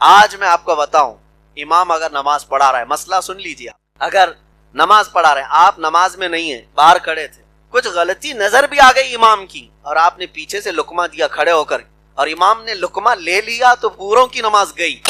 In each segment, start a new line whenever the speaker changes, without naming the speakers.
آج میں آپ کو بتاؤں، امام اگر نماز پڑھا رہا ہے، مسئلہ سن لیجیے، اگر نماز پڑھا رہے ہیں، آپ نماز میں نہیں ہیں، باہر کھڑے تھے، کچھ غلطی نظر بھی آ گئی امام کی اور آپ نے پیچھے سے لقمہ دیا کھڑے ہو کر، اور امام نے لقمہ لے لیا تو پوروں کی نماز گئی۔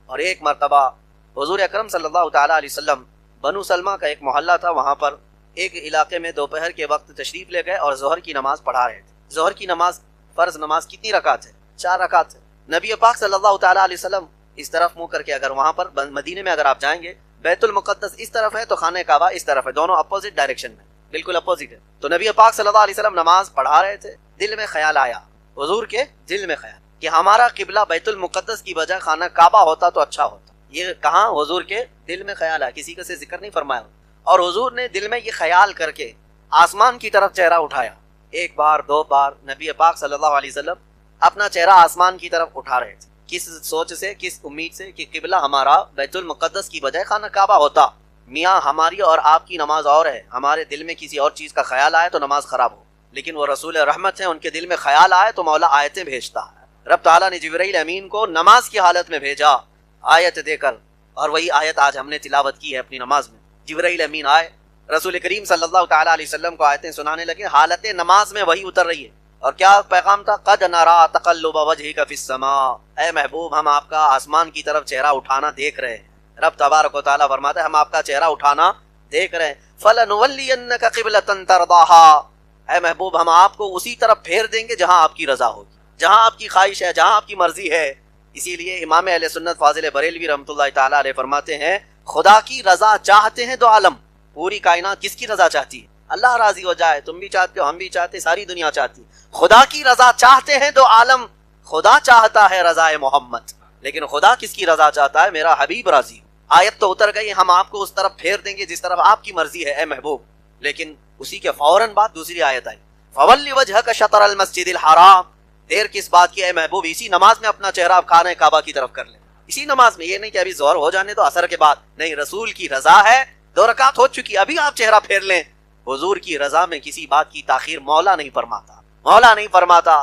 اور ایک مرتبہ حضور اکرم صلی اللہ تعالی علیہ وسلم بنو سلمہ کا ایک محلہ تھا، وہاں پر ایک علاقے میں دوپہر کے وقت تشریف لے گئے اور ظہر کی نماز پڑھا رہے تھے۔ ظہر کی نماز فرض نماز کتنی رکعت ہے؟ 4 رکعت ہے۔ نبی پاک صلی اللہ تعالی علیہ وسلم اس طرف منہ کر کے، اگر وہاں پر مدینے میں اگر آپ جائیں گے، بیت المقدس اس طرف ہے تو خانہ کعبہ اس طرف ہے، دونوں اپوزٹ ڈائریکشن میں، بالکل اپوزٹ ہے۔ تو نبی پاک صلی اللہ علیہ وسلم نماز پڑھا رہے تھے، دل میں خیال آیا، حضور کے دل میں خیال کہ ہمارا قبلہ بیت المقدس کی بجائے خانہ کعبہ ہوتا تو اچھا ہوتا۔ یہ کہاں حضور کے دل میں خیال آیا، کسی کا سے ذکر نہیں فرمایا، اور حضور نے دل میں یہ خیال کر کے آسمان کی طرف چہرہ اٹھایا۔ ایک بار، 2 بار نبی پاک صلی اللہ علیہ وسلم اپنا چہرہ آسمان کی طرف اٹھا رہے تھے، کس سوچ سے، کس امید سے کہ قبلہ ہمارا بیت المقدس کی بجائے خانہ کعبہ ہوتا۔ میاں ہماری اور آپ کی نماز اور ہے، ہمارے دل میں کسی اور چیز کا خیال آئے تو نماز خراب ہو، لیکن وہ رسول رحمت ہیں، ان کے دل میں خیال آئے تو مولا آیتیں بھیجتا ہے۔ رب تعالیٰ نے جبرائیل امین کو نماز کی حالت میں بھیجا آیت دے کر، اور وہی آیت آج ہم نے تلاوت کی ہے اپنی نماز میں۔ جبرائیل امین آئے، رسول کریم صلی اللہ تعالی علیہ وسلم کو آیتیں سنانے لگے، حالت نماز میں وہی اتر رہی ہے، اور کیا پیغام تھا؟ قد نرا تقلب وجهك فی السماء، اے محبوب ہم آپ کا آسمان کی طرف چہرہ اٹھانا دیکھ رہے ہیں۔ رب تبارک و تعالیٰ فرماتا ہے ہم آپ کا چہرہ اٹھانا دیکھ رہے ہیں۔ فلنولینک قبلۃ ترضاها، اے محبوب ہم آپ کو اسی طرف پھیر دیں گے جہاں آپ کی رضا ہوگی، جہاں آپ کی خواہش ہے، جہاں آپ کی مرضی ہے۔ اسی لیے امام اہل سنت فاضل بریلوی رحمۃ اللہ تعالیٰ علیہ فرماتے ہیں خدا کی رضا چاہتے ہیں 2 عالم، پوری کائنات کس کی رضا چاہتی ہے؟ اللہ راضی ہو جائے، تم بھی چاہتے ہو، ہم بھی چاہتے، ساری دنیا چاہتی۔ خدا کی رضا چاہتے ہیں 2 عالم، خدا چاہتا ہے رضا محمد، لیکن خدا کس کی رضا چاہتا ہے؟ میرا حبیب راضی ہو۔ آیت تو اتر گئی، ہم آپ کو اس طرف پھیر دیں گے جس طرف آپ کی مرضی ہے اے محبوب، لیکن اسی کے فوراً بعد دوسری آیت آئی، فَوَلِّ وَجْهَكَ شَطْرَ الْمَسْجِدِ الْحَرَامِ، دیر کس بات کی اے محبوب، اسی نماز میں اپنا چہرہ آپ خانہ کعبہ کی طرف کر لیں، اسی نماز میں، یہ نہیں کہ ابھی ظہر ہو جانے تو عصر کے بعد، نہیں، رسول کی رضا ہے، 2 رکعت ہو چکی، ابھی آپ چہرہ پھیر لیں۔ حضور کی رضا میں کسی بات کی تاخیر مولا نہیں فرماتا، مولا نہیں فرماتا۔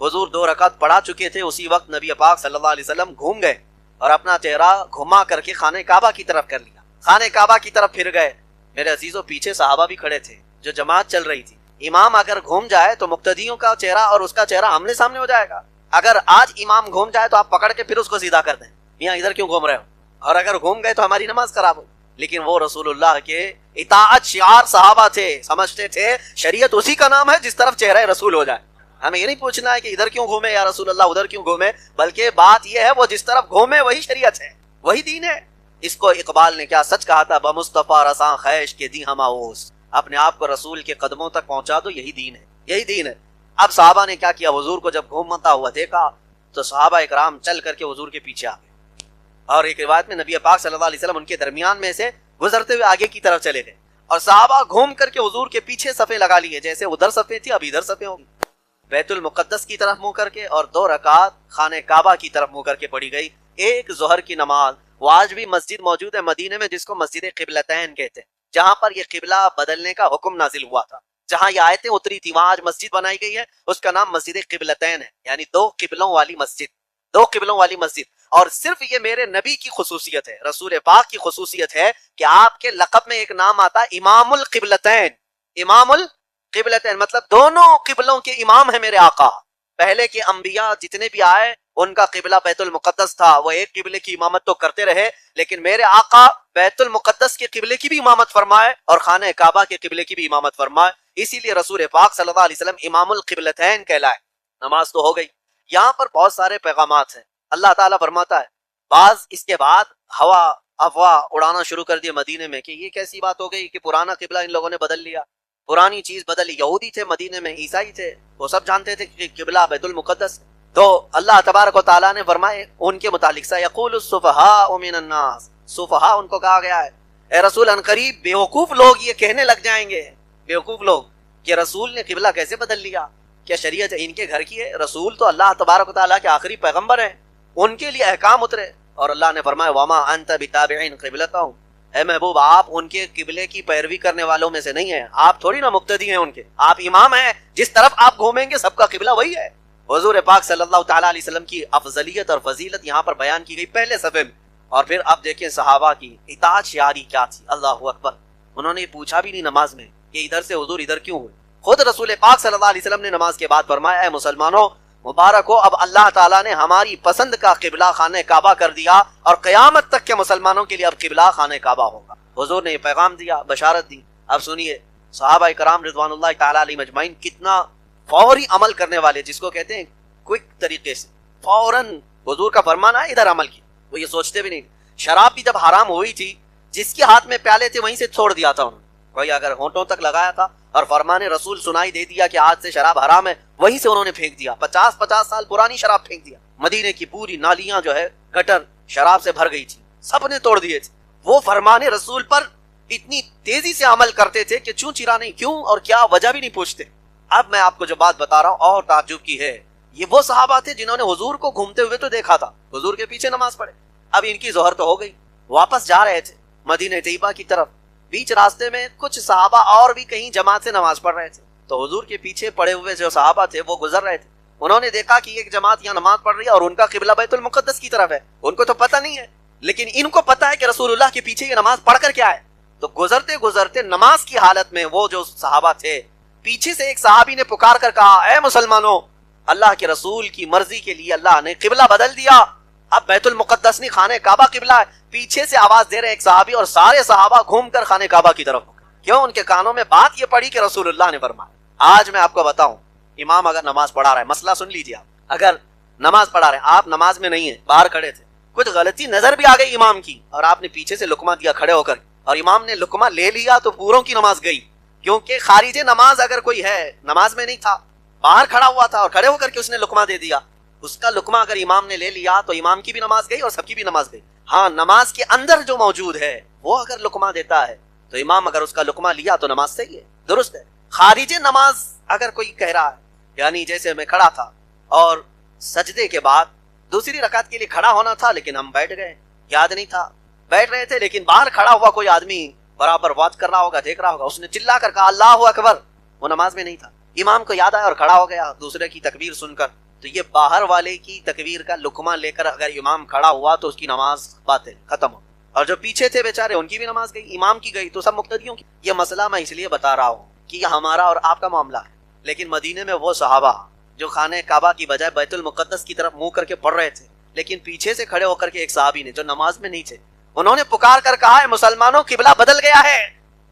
حضور 2 رکعت پڑھا چکے تھے، اسی وقت نبی پاک صلی اللہ علیہ وسلم گھوم گئے اور اپنا چہرہ گھما کر کے خانہ کعبہ کی طرف کر لیا، خانہ کعبہ کی طرف پھر گئے۔ میرے عزیزوں پیچھے صحابہ بھی کھڑے تھے، جو جماعت چل رہی تھی۔ امام اگر گھوم جائے تو مقتدیوں کا چہرہ اور اس کا چہرہ آمنے سامنے ہو جائے گا۔ اگر آج امام گھوم جائے تو آپ پکڑ کے پھر اس کو سیدھا کر دیں، میاں ادھر کیوں گھوم رہے ہو، اور اگر گھوم گئے تو ہماری نماز خراب ہو۔ لیکن وہ رسول اللہ کے اطاعت شعار صحابہ تھے، سمجھتے تھے شریعت اسی کا نام ہے جس طرف چہرہ رسول ہو جائے۔ ہمیں یہ نہیں پوچھنا ہے کہ ادھر کیوں گھومے یا رسول اللہ، ادھر کیوں گھومے، بلکہ بات یہ ہے وہ جس طرف گھومے وہی شریعت ہے، وہی دین ہے۔ اس کو اقبال نے کیا سچ کہا تھا، بمصطفیٰ رساں خیش کے دی ہما اوس، اپنے آپ کو رسول کے قدموں تک پہنچا دو، یہی دین ہے، یہی دین ہے۔ اب صحابہ نے کیا کیا، حضور کو جب گھومتا ہوا دیکھا تو صحابہ اکرام چل کر کے حضور کے پیچھے آ گئے، اور ایک روایت میں نبی پاک صلی اللہ علیہ وسلم ان کے درمیان میں سے گزرتے ہوئے آگے کی طرف چلے گئے، اور صحابہ گھوم کر کے حضور کے پیچھے صفیں لگا لیے، جیسے ادھر صفیں تھی اب ادھر صفیں ہوگی، بیت المقدس کی طرف منہ کر کے، اور 2 رکعت خانہ کعبہ کی طرف منہ کر کے پڑھی گئی۔ ایک ظہر کی نماز، وہ آج بھی مسجد موجود ہے مدینے میں جس کو مسجد قبلتین کہتے ہیں، جہاں پر یہ قبلہ بدلنے کا حکم نازل ہوا تھا، جہاں یہ آیتیں اتری تھی وہاں آج مسجد بنائی گئی ہے، اس کا نام مسجد قبلتین ہے، یعنی 2 قبلوں والی مسجد، 2 قبلوں والی مسجد۔ اور صرف یہ میرے نبی کی خصوصیت ہے، رسول پاک کی خصوصیت ہے کہ آپ کے لقب میں ایک نام آتا ہے امام القبلتین، امام القبلتین، مطلب دونوں قبلوں کے امام ہیں میرے آقا۔ پہلے کے انبیاء جتنے بھی آئے ان کا قبلہ بیت المقدس تھا، وہ ایک قبلے کی امامت تو کرتے رہے، لیکن میرے آقا بیت المقدس کے قبلے کی بھی امامت فرمائے اور خانہ کعبہ کے قبلے کی بھی امامت فرمائے، اسی لیے رسول پاک صلی اللہ علیہ وسلم امام القبلتین کہلائے۔ نماز تو ہو گئی، یہاں پر بہت سارے پیغامات ہیں۔ اللہ تعالیٰ فرماتا ہے بعض اس کے بعد ہوا افواہ اڑانا شروع کر دیا مدینے میں کہ یہ کیسی بات ہو گئی کہ پرانا قبلہ ان لوگوں نے بدل لیا، پرانی چیز بدلی، یہودی تھے مدینے میں، عیسائی تھے، وہ سب جانتے تھے کہ قبلہ بیت المقدس۔ تو اللہ تبارک و تعالیٰ نے فرمائے ان کے متعلق سَيَقُولُ السُّفَهَاءُ مِنَ النَّاسِ، سفہاء ان کو کہا گیا ہے، اے رسول ان قریب بیوقوف لوگ یہ کہنے لگ جائیں گے، بیوقوف لوگ، کہ رسول نے قبلہ کیسے بدل لیا، کیا شریعت ان کے گھر کی ہے؟ رسول تو اللہ تبارک و تعالیٰ کے آخری پیغمبر ہیں، ان کے لیے احکام اترے، اور اللہ نے فرمایا وَمَا أَنْتَ بِتَابِعٍ قِبْلَتَهُمْ، اے محبوب آپ ان کے قبلے کی پیروی کرنے والوں میں سے نہیں ہیں، آپ تھوڑی نا مقتدی ہیں ان کے، آپ امام ہیں، جس طرف آپ گھومیں گے سب کا قبلہ وہی ہے۔ حضور پاک صلی اللہ تعالیٰ علیہ وسلم کی افضلیت اور فضیلت یہاں پر بیان کی گئی پہلے صفحے میں. اور پھر اب دیکھیں صحابہ کی اطاعت شعاری کیا تھی. اللہ اکبر. انہوں نے پوچھا بھی نہیں نماز میں کہ ادھر سے حضور ادھر کیوں ہوئے. خود رسول پاک صلی اللہ علیہ وسلم نے نماز کے بعد فرمایا اے مسلمانوں مبارک ہو اب اللہ تعالیٰ نے ہماری پسند کا قبلہ خانہ کعبہ کر دیا اور قیامت تک کے مسلمانوں کے لیے اب قبلہ خانہ کعبہ ہوگا. حضور نے یہ پیغام دیا, بشارت دی. اب سنیے صحابہ کرام رضوان اللہ تعالیٰ علیہ مجمعین کتنا فوری عمل کرنے والے, جس کو کہتے ہیں کوئک طریقے سے فوراً حضور کا فرمانا ہے ادھر عمل کی. وہ یہ سوچتے بھی نہیں. شراب بھی جب حرام ہوئی تھی جس کے ہاتھ میں پیالے تھے وہیں سے چھوڑ دیا تھا انہوں نے. کوئی اگر ہونٹوں تک لگایا تھا اور فرمان رسول سنائی دے دیا کہ آج سے شراب حرام ہے, وہیں سے انہوں نے پھینک دیا. 50 سال پرانی شراب پھینک دیا. مدینے کی پوری نالیاں جو ہے گٹر شراب سے بھر گئی تھی, سب نے توڑ دیے تھے. وہ فرمان رسول پر اتنی تیزی سے عمل کرتے تھے کہ چوں چرا نہیں, کیوں اور کیا وجہ بھی نہیں پوچھتے. اب میں آپ کو جو بات بتا رہا ہوں اور تعجب کی ہے, یہ وہ صحابہ تھے جنہوں نے حضور کو گھومتے ہوئے تو دیکھا تھا, حضور کے پیچھے نماز پڑھے. اب ان کی ظہر تو ہو گئی, واپس جا رہے تھے مدینہ طیبہ کی طرف. بیچ راستے میں کچھ صحابہ اور بھی کہیں جماعت سے نماز پڑھ رہے تھے, تو حضور کے پیچھے پڑے ہوئے جو صحابہ تھے وہ گزر رہے تھے. انہوں نے دیکھا کہ ایک جماعت یہاں نماز پڑھ رہی ہے اور ان کا قبلہ بیت المقدس کی طرف ہے. ان کو تو پتہ نہیں ہے, لیکن ان کو پتہ ہے کہ رسول اللہ کے پیچھے یہ نماز پڑھ کر کیا ہے. تو گزرتے گزرتے نماز کی حالت میں وہ جو صحابہ تھے, پیچھے سے ایک صحابی نے پکار کر کہا اے مسلمانوں اللہ کے رسول کی مرضی کے لیے اللہ نے قبلہ بدل دیا, اب بیت المقدس نہیں خانہ کعبہ قبلہ ہے. پیچھے سے آواز دے رہے ایک صحابی اور سارے صحابہ گھوم کر خانہ کعبہ کی طرف. کیوں؟ ان کے کانوں میں بات یہ پڑی کہ رسول اللہ نے فرمایا. آج میں آپ کو بتاؤں, امام اگر نماز پڑھا رہا ہے, مسئلہ سن لیجیے آپ, اگر نماز پڑھا رہے ہیں, آپ نماز میں نہیں ہیں, باہر کھڑے تھے, کچھ غلطی نظر بھی آ گئی امام کی اور آپ نے پیچھے سے لقمہ دیا کھڑے ہو کر, اور امام نے لقمہ لے لیا تو پوروں کی نماز گئی. کیونکہ خارج نماز اگر کوئی ہے, نماز میں نہیں تھا, باہر کھڑا ہوا تھا اور کھڑے ہو کر کے اس نے لقمہ دے دیا, اس کا لقمہ اگر امام نے لے لیا تو امام کی بھی نماز گئی اور سب کی بھی نماز گئی. ہاں نماز کے اندر جو موجود ہے وہ اگر لقمہ دیتا ہے تو امام اگر اس کا لقمہ لیا تو نماز صحیح ہے, درست ہے. خارج نماز اگر کوئی کہہ رہا ہے, یعنی جیسے میں کھڑا تھا اور سجدے کے بعد دوسری رکعت کے لیے کھڑا ہونا تھا لیکن ہم بیٹھ گئے, یاد نہیں تھا, بیٹھ رہے تھے لیکن باہر کھڑا ہوا کوئی آدمی برابر واچ کر رہا ہوگا, دیکھ رہا ہوگا, اس نے چلا کر کہا اللہ اکبر, وہ نماز میں نہیں تھا. امام کو یاد آیا اور کھڑا ہو گیا دوسرے کی تکبیر سن کر, تو یہ باہر والے کی تکبیر کا لقمہ لے کر اگر امام کھڑا ہوا تو اس کی نماز باطل, ختم ہو. اور جو پیچھے تھے بیچارے ان کی بھی نماز گئی, امام کی گئی تو سب مقتدیوں کی. یہ مسئلہ میں اس لیے بتا رہا ہوں کہ یہ ہمارا اور آپ کا معاملہ ہے, لیکن مدینے میں وہ صحابہ جو خانہ کعبہ کی بجائے بیت المقدس کی طرف منہ کر کے پڑھ رہے تھے, لیکن پیچھے سے کھڑے ہو کر کے ایک صحابی نے جو نماز میں نہیں تھے, انہوں نے پکار کر کہا ہے مسلمانوں قبلہ بدل گیا ہے,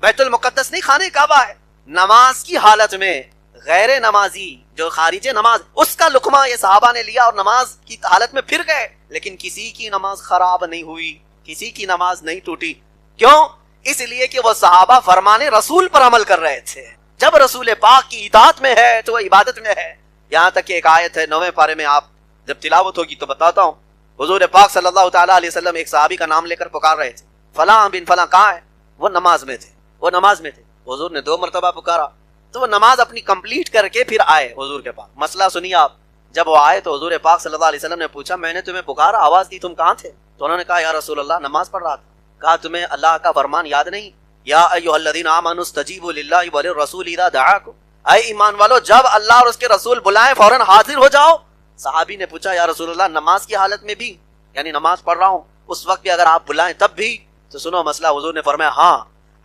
بیت المقدس نہیں خانہ کعبہ ہے. نماز کی حالت میں غیر نمازی جو خارج نماز, اس کا لقمہ یہ صحابہ نے لیا اور نماز کی حالت میں پھر گئے, لیکن کسی کی نماز خراب نہیں ہوئی, کسی کی نماز نہیں ٹوٹی. کیوں؟ اس لیے کہ وہ صحابہ فرمان رسول پر عمل کر رہے تھے. جب رسول پاک کی اطاعت میں ہے تو وہ عبادت میں ہے. یہاں تک کہ ایک آیت ہے 9ویں پارے میں, آپ جب تلاوت ہوگی تو بتاتا ہوں. حضور پاک صلی اللہ تعالیٰ علیہ وسلم ایک صحابی کا نام لے کر پکار رہے تھے, فلاں بن فلاں کہاں ہے؟ وہ نماز میں تھے, وہ نماز میں تھے. حضور نے 2 مرتبہ پکارا تو وہ نماز اپنی کمپلیٹ کر کے پھر آئے حضور کے پاس. مسئلہ سنیے آپ, جب وہ آئے تو حضور پاک صلی اللہ علیہ وسلم نے پوچھا میں نے تمہیں پکارا, آواز دی, تم کہاں تھے؟ تو انہوں نے کہا یا رسول اللہ نماز پڑھ رہا تھا. کہا تمہیں اللہ کا فرمان یاد نہیں, یا ایھا الذین آمنوا استجیبوا للہ وللرسول اذا دعاکم, اے ایمان والو جب اللہ اور اس کے رسول بلائیں فوراً حاضر ہو جاؤ. صحابی نے پوچھا یا رسول اللہ نماز کی حالت میں بھی, یعنی نماز پڑھ رہا ہوں اس وقت بھی اگر آپ بلائیں تب بھی؟ تو سنو مسئلہ. حضور نے فرمایا ہاں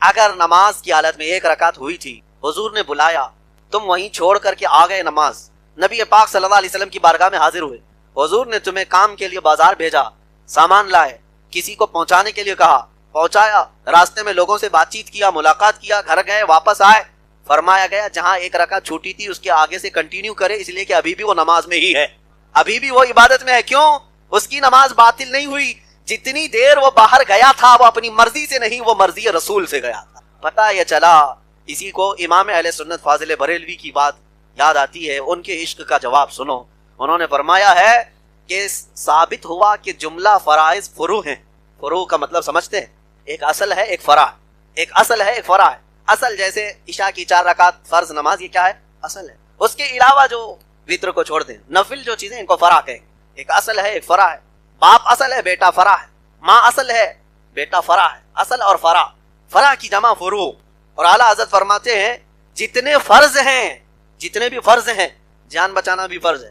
اگر نماز کی حالت میں 1 رکعت ہوئی تھی, حضور نے بلایا, تم وہیں چھوڑ کر کے آ گئے نماز, نبی پاک صلی اللہ علیہ وسلم کی بارگاہ میں حاضر ہوئے, حضور نے تمہیں کام کے لیے بازار بھیجا, سامان لائے, کسی کو پہنچانے کے لیے کہا, پہنچایا, راستے میں لوگوں سے بات چیت کیا, ملاقات کیا, گھر گئے, واپس آئے, فرمایا گیا جہاں 1 رکعت چھوٹی تھی اس کے آگے سے کنٹینیو کرے, اس لیے کہ ابھی بھی وہ نماز میں ہی ہے, ابھی بھی وہ عبادت میں ہے. کیوں؟ اس کی نماز باطل نہیں ہوئی, جتنی دیر وہ باہر گیا تھا وہ اپنی مرضی سے نہیں, وہ مرضی رسول سے گیا تھا. پتہ یہ چلا. اسی کو امام اہل سنت فاضل بریلوی کی بات یاد آتی ہے, ان کے عشق کا جواب سنو. انہوں نے فرمایا ہے کہ ثابت ہوا کہ جملہ فرائض فروع ہیں. فروع کا مطلب سمجھتے ہیں, ایک اصل ہے ایک فرع, ایک اصل ہے ایک فرع ہے. اصل جیسے عشاء کی 4 رکعت فرض نماز, یہ کیا ہے؟ اصل ہے. اس کے علاوہ جو وطر کو چھوڑ دیں, نفل جو چیزیں ان کو فرع کہیں. ایک اصل ہے ایک فرع ہے. باپ اصل ہے بیٹا فرع ہے, ماں اصل ہے بیٹا فرع ہے. اصل اور فرع, فرع کی جمع فروع. اور اعلیٰ حضرت فرماتے ہیں جتنے فرض ہیں, جتنے بھی فرض ہیں, جان بچانا بھی فرض ہے,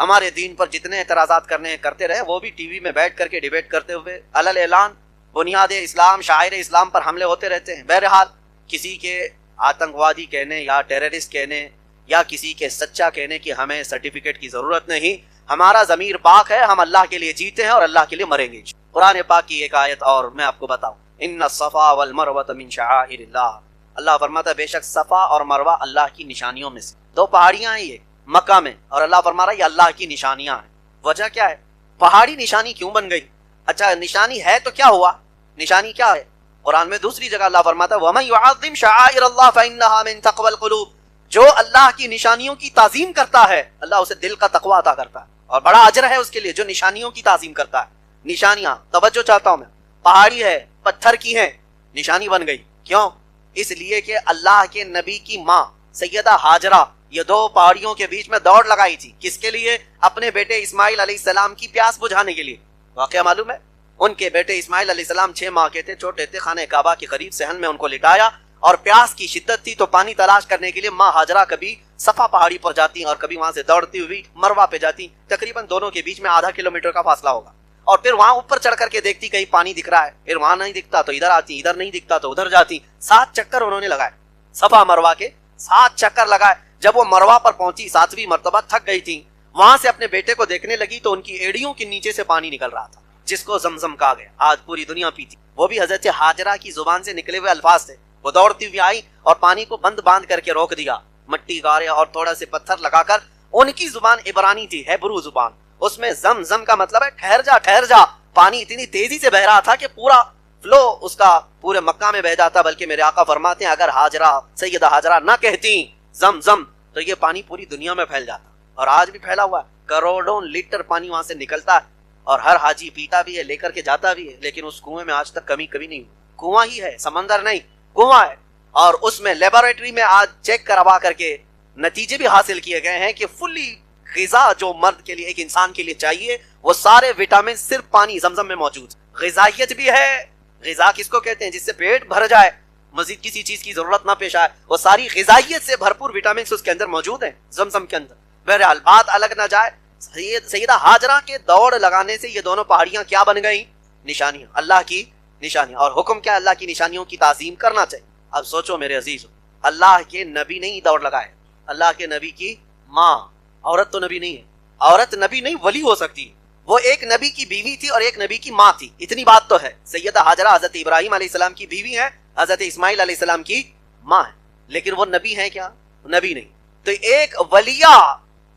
ہمارے دین پر جتنے اعتراضات کرنے ہیں کرتے رہے، وہ بھی ٹی وی میں بیٹھ کر کے ڈیبیٹ کرتے ہوئے علل اعلان بنیاد اسلام شاعر اسلام پر حملے ہوتے رہتے ہیں۔ بہرحال کسی کے آتنکوادی کہنے یا ٹیررسٹ کہنے یا کسی کے سچا کہنے کی ہمیں سرٹیفکیٹ کی ضرورت نہیں، ہمارا ضمیر پاک ہے، ہم اللہ کے لیے جیتے ہیں اور اللہ کے لیے مریں گے۔ قرآن پاک کی ایک آیت اور میں آپ کو بتاؤں، ان الصفا والمروۃ من شعائر اللہ، اللہ فرماتا ہے بے شک صفا اور مروہ اللہ کی نشانیوں میں سے، دو پہاڑیاں ہیں یہ مکہ میں، اور اللہ فرما رہا ہے یہ اللہ کی نشانیاں ہیں۔ وجہ کیا ہے؟ پہاڑی نشانی کیوں بن گئی؟ اچھا نشانی ہے تو کیا ہوا؟ نشانی کیا ہے؟ قرآن میں دوسری جگہ اللہ فرماتا ہے وَمَن يُعَظِّمْ شَعَائِرَ اللَّهِ فَإِنَّهَا مِن تَقْوَى الْقُلُوبِ، جو اللہ کی نشانیوں کی تعظیم کرتا ہے اللہ اسے دل کا تقوی عطا کرتا ہے، اور بڑا اجر ہے اس کے لیے جو نشانیوں کی تعظیم کرتا ہے۔ نشانیاں توجہ چاہتا ہوں میں، پہاڑی ہے پتھر کی ہیں، نشانی بن گئی، کیوں؟ اس لیے کہ اللہ کے نبی کی ماں سیدہ ہاجرہ یہ دو پہاڑیوں کے بیچ میں دوڑ لگائی تھی، کس کے لیے؟ اپنے بیٹے اسماعیل علیہ السلام کی پیاس بجھانے کے لیے۔ واقعہ معلوم ہے، ان کے بیٹے اسماعیل علیہ السلام 6 ماہ کے تھے، چھوٹے تھے، خانہ کعبہ کے قریب صحن میں ان کو لٹایا، اور پیاس کی شدت تھی تو پانی تلاش کرنے کے لیے ماں ہاجرہ کبھی صفا پہاڑی پر جاتی اور کبھی وہاں سے دوڑتی ہوئی مروہ پہ جاتی، تقریباً دونوں کے بیچ میں آدھا کلومیٹر کا فاصلہ ہوگا، اور پھر وہاں اوپر چڑھ کر کے دیکھتی کہیں پانی دکھ رہا ہے، پھر وہاں نہیں دکھتا تو ادھر آتی، ادھر نہیں دکھتا تو ادھر جاتی۔ 7 چکر انہوں نے لگائے، صفا مروہ کے 7 چکر لگائے۔ جب وہ مروہ پر پہنچی 7ویں مرتبہ تھک گئی تھی، وہاں سے اپنے بیٹے کو دیکھنے لگی تو ان کی ایڑیوں کے نیچے سے پانی نکل رہا تھا، جس کو زمزم کہا گیا، آج پوری دنیا پیتی، وہ بھی حضرت ہاجرہ کی زبان سے نکلے ہوئے الفاظ تھے۔ وہ دوڑتی ہوئی آئی اور پانی کو باندھ کر کے روک دیا، مٹی گارے اور تھوڑا سے پتھر لگا کر۔ ان کی زبان عبرانی تھی، ہیبرو زبان، اس میں زمزم کا مطلب ہے ٹھہر جا ٹھہر جا۔ پانی اتنی تیزی سے بہ رہا تھا کہ پورا فلو اس کا پورے مکہ میں بہ جاتا، بلکہ میرے آقا فرماتے ہیں اگر ہاجرہ سیدہ ہاجرہ نہ کہتی زمزم تو یہ پانی پوری دنیا میں پھیل جاتا، اور آج بھی پھیلا ہوا ہے، کروڑوں لیٹر پانی وہاں سے نکلتا ہے، اور ہر حاجی پیتا بھی ہے، لے کر کے جاتا بھی ہے، لیکن اس کنویں میں آج تک کمی کبھی نہیں ہوئی۔ کنواں ہی ہے، سمندر نہیں، کنواں ہے، اور اس میں لیبارٹری میں آج چیک کروا کر کے نتیجے بھی حاصل کیے گئے ہیں کہ فلی غذا جو مرد کے لیے ایک انسان کے لیے چاہیے وہ سارے وٹامن صرف پانی زمزم میں موجود۔ غذائیت بھی ہے، غذا کس کو کہتے ہیں؟ جس سے پیٹ بھر جائے، مزید کسی چیز کی ضرورت نہ پیش آئے، وہ ساری غذائیت سے بھرپور وٹامنز اس کے اندر موجود ہیں زمزم کے اندر۔ بہرحال بات الگ نہ جائے، سیدہ ہاجرہ کے دوڑ لگانے سے یہ دونوں پہاڑیاں کیا بن گئیں؟ نشانیاں، اللہ کی نشانیاں۔ اور حکم کیا؟ اللہ کی نشانیوں کی تعظیم کرنا چاہیے۔ اب سوچو میرے عزیزو، اللہ کے نبی نہیں دوڑ لگائے، اللہ کے نبی کی ماں، عورت تو نبی نہیں ہے، عورت نبی نہیں ولی ہو سکتی ہے، وہ ایک نبی کی بیوی تھی اور ایک نبی کی ماں تھی، اتنی بات تو ہے۔ سیدہ ہاجرہ حضرت ابراہیم علیہ السلام کی بیوی ہے، حضرت اسماعیل علیہ السلام کی ماں ہے، لیکن وہ نبی ہیں کیا؟ نبی نہیں۔ تو ایک ولیہ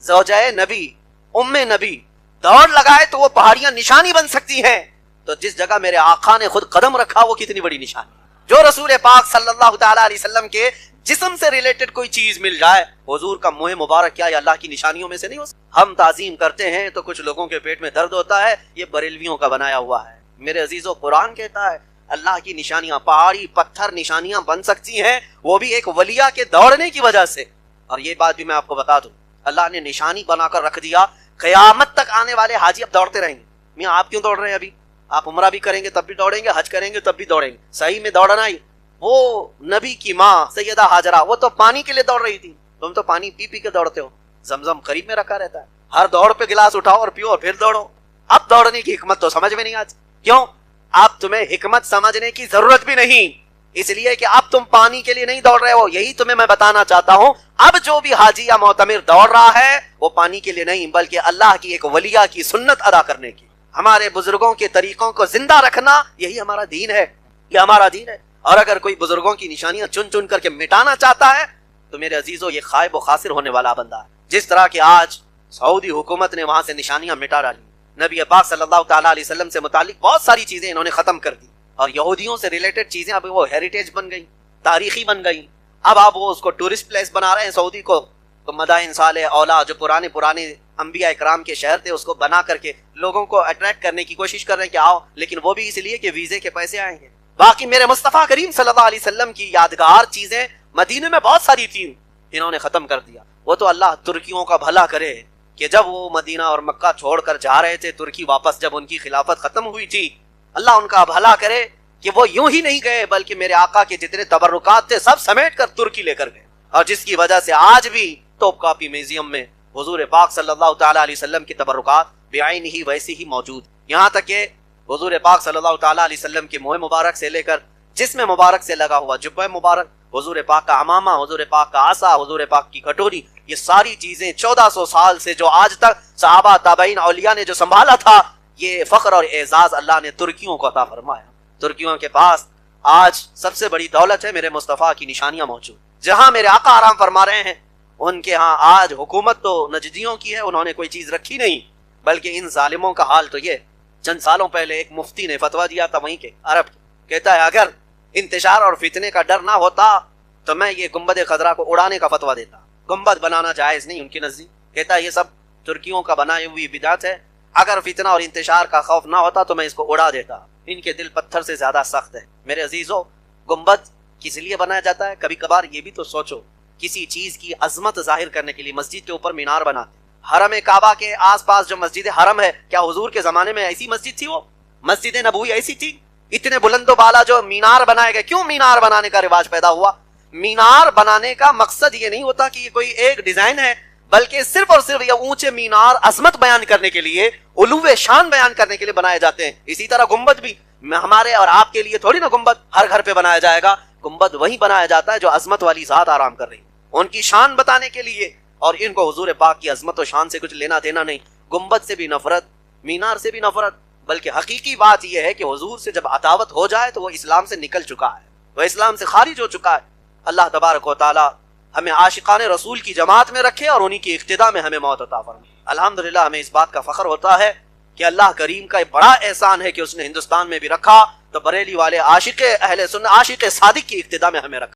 زوجہ نبی، ام نبی دوڑ لگائے تو وہ پہاڑیاں نشانی بن سکتی ہیں، تو جس جگہ میرے آقا نے خود قدم رکھا وہ کتنی بڑی نشانی ہے۔ جو رسول پاک صلی اللہ تعالیٰ علیہ وسلم کے جسم سے ریلیٹڈ کوئی چیز مل جائے، حضور کا منہ مبارک کیا یہ اللہ کی نشانیوں میں سے نہیں ہو سکتا؟ ہم تعظیم کرتے ہیں تو کچھ لوگوں کے پیٹ میں درد ہوتا ہے، یہ بریلویوں کا بنایا ہوا ہے۔ میرے عزیزو، قرآن کہتا ہے اللہ کی نشانیاں، پہاڑی پتھر نشانیاں بن سکتی ہیں، وہ بھی ایک ولیہ کے دوڑنے کی وجہ سے۔ اور یہ بات بھی میں آپ کو بتا دوں، اللہ نے نشانی بنا کر رکھ دیا، قیامت تک آنے والے حاجی اب دوڑتے رہیں گے۔ میاں آپ کیوں دوڑ رہے ہیں؟ ابھی آپ عمرہ بھی کریں گے تب بھی دوڑیں گے، حج کریں گے تب بھی دوڑیں گے، صحیح میں دوڑنا ہی۔ وہ نبی کی ماں سیدہ ہاجرہ وہ تو پانی کے لیے دوڑ رہی تھی، تم تو پانی پی پی کے دوڑتے ہو، زمزم قریب میں رکھا رہتا ہے، ہر دوڑ پہ گلاس اٹھاؤ اور پیو اور پھر دوڑو۔ اب دوڑنے کی حکمت تو سمجھ میں نہیں آتی، کیوں؟ اب تمہیں حکمت سمجھنے کی ضرورت بھی نہیں، اس لیے کہ اب تم پانی کے لیے نہیں دوڑ رہے ہو۔ یہی تمہیں میں بتانا چاہتا ہوں، اب جو بھی حاجی یا معتمر دوڑ رہا ہے وہ پانی کے لیے نہیں بلکہ اللہ کی ایک ولیہ کی سنت ادا کرنے کی، ہمارے بزرگوں کے طریقوں کو زندہ رکھنا، یہی ہمارا دین ہے، یہ ہمارا دین ہے۔ اور اگر کوئی بزرگوں کی نشانیاں چن چن کر کے مٹانا چاہتا ہے تو میرے عزیزو یہ خائب و خاسر ہونے والا بندہ ہے۔ جس طرح کہ آج سعودی حکومت نے وہاں سے نشانیاں مٹا ڈالی، نبی پاک صلی اللہ تعالیٰ علیہ وسلم سے متعلق بہت ساری چیزیں انہوں نے ختم کر دی، اور یہودیوں سے ریلیٹڈ چیزیں اب وہ ہیریٹیج بن گئی، تاریخی بن گئی۔ اب آپ وہ اس کو ٹورسٹ پلیس بنا رہے ہیں سعودی کو، تو مدائن صالح اولا جو پرانے انبیاء اکرام کے شہر تھے اس کو بنا کر کے لوگوں کو اٹریکٹ کرنے کی کوشش کر رہے ہیں کہ آؤ، لیکن وہ بھی اس لیے کہ ویزے کے پیسے آئیں گے۔ باقی میرے مصطفیٰ کریم صلی اللہ علیہ وسلم کی یادگار چیزیں مدینے میں بہت ساری تھیں، انہوں نے ختم کر دیا۔ وہ تو اللہ ترکیوں کا بھلا کرے کہ جب وہ مدینہ اور مکہ چھوڑ کر جا رہے تھے، ترکی واپس جب ان کی خلافت ختم ہوئی تھی، اللہ ان کا بھلا کرے کہ وہ یوں ہی نہیں گئے بلکہ میرے آقا کے جتنے تبرکات تھے سب سمیٹ کر ترکی لے کر گئے، اور جس کی وجہ سے آج بھی توپ کاپی میوزیم میں حضور پاک صلی اللہ تعالیٰ علیہ وسلم کی تبرکات بعین ہی ویسی ہی موجود. یہاں تک کہ حضور پاک صلی اللہ تعالیٰ علیہ وسلم کی منہ مبارک سے لے کر جسم مبارک سے لگا ہوا جبہ مبارک، حضور پاک کا عمامہ، حضور پاک کا عصا، حضور پاک کی کٹوری، یہ ساری چیزیں 1400 سال سے جو آج تک صحابہ تابعین اولیاء نے جو سنبھالا تھا، یہ فخر اور اعزاز اللہ نے ترکیوں کو عطا فرمایا. ترکیوں کے پاس آج سب سے بڑی دولت ہے میرے مصطفیٰ کی نشانیاں موجود. جہاں میرے آقا آرام فرما رہے ہیں ان کے ہاں آج حکومت تو نجدیوں کی ہے، انہوں نے کوئی چیز رکھی نہیں، بلکہ ان ظالموں کا حال تو یہ. چند سالوں پہلے ایک مفتی نے فتویٰ دیا تھا وہیں کے عرب، کہتا ہے اگر انتشار اور فتنے کا ڈر نہ ہوتا تو میں یہ گنبد خضرا کو اڑانے کا فتویٰ دیتا. گنبد بنانا جائز نہیں ان کے نزدیک، کہتا ہے یہ سب ترکیوں کا بنائی ہوئی بدعت ہے، اگر فتنہ اور انتشار کا خوف نہ ہوتا تو میں اس کو اڑا دیتا. ان کے دل پتھر سے زیادہ سخت ہے. میرے عزیزو، گنبد کس لیے بنایا جاتا ہے؟ کبھی کبھار یہ بھی تو سوچو، کسی چیز کی عظمت ظاہر کرنے کے لیے مسجد کے اوپر مینار بناتے. حرم کعبہ کے آس پاس جو مسجد حرم ہے، کیا حضور کے زمانے میں ایسی مسجد تھی؟ وہ مسجد نبوی ایسی تھی؟ اتنے بلند و بالا جو مینار بنائے گئے. کیوں مینار بنانے کا رواج پیدا ہوا؟ مینار بنانے کا مقصد یہ نہیں ہوتا کہ یہ کوئی ایک ڈیزائن ہے، بلکہ صرف اور صرف یہ اونچے مینار عظمت بیان کرنے کے لیے، علو شان بیان کرنے کے لیے بنائے جاتے ہیں. اسی طرح گنبد بھی ہمارے اور آپ کے لیے تھوڑی نا گنبد ہر گھر پہ بنایا جائے گا. گنبد وہی بنایا جاتا ہے جو عظمت والی ذات آرام کر رہی ہے، ان کی شان بتانے کے لیے. اور ان کو حضور پاک کی عظمت و شان سے کچھ لینا دینا نہیں. گنبد سے بھی نفرت، مینار سے بھی نفرت. بلکہ حقیقی بات یہ ہے کہ حضور سے جب عداوت ہو جائے تو وہ اسلام سے نکل چکا ہے، وہ اسلام سے خارج ہو چکا ہے. اللہ تبارک و تعالی ہمیں عاشقان رسول کی جماعت میں رکھے اور انہی کی اقتداء میں ہمیں موت عطا فرمائے. الحمدللہ ہمیں اس بات کا فخر ہوتا ہے کہ اللہ کریم کا ایک بڑا احسان ہے کہ اس نے ہندوستان میں بھی رکھا تو بریلی والے عاشق اہل سنت، عاشق صادق کی اقتداء میں ہمیں رکھا.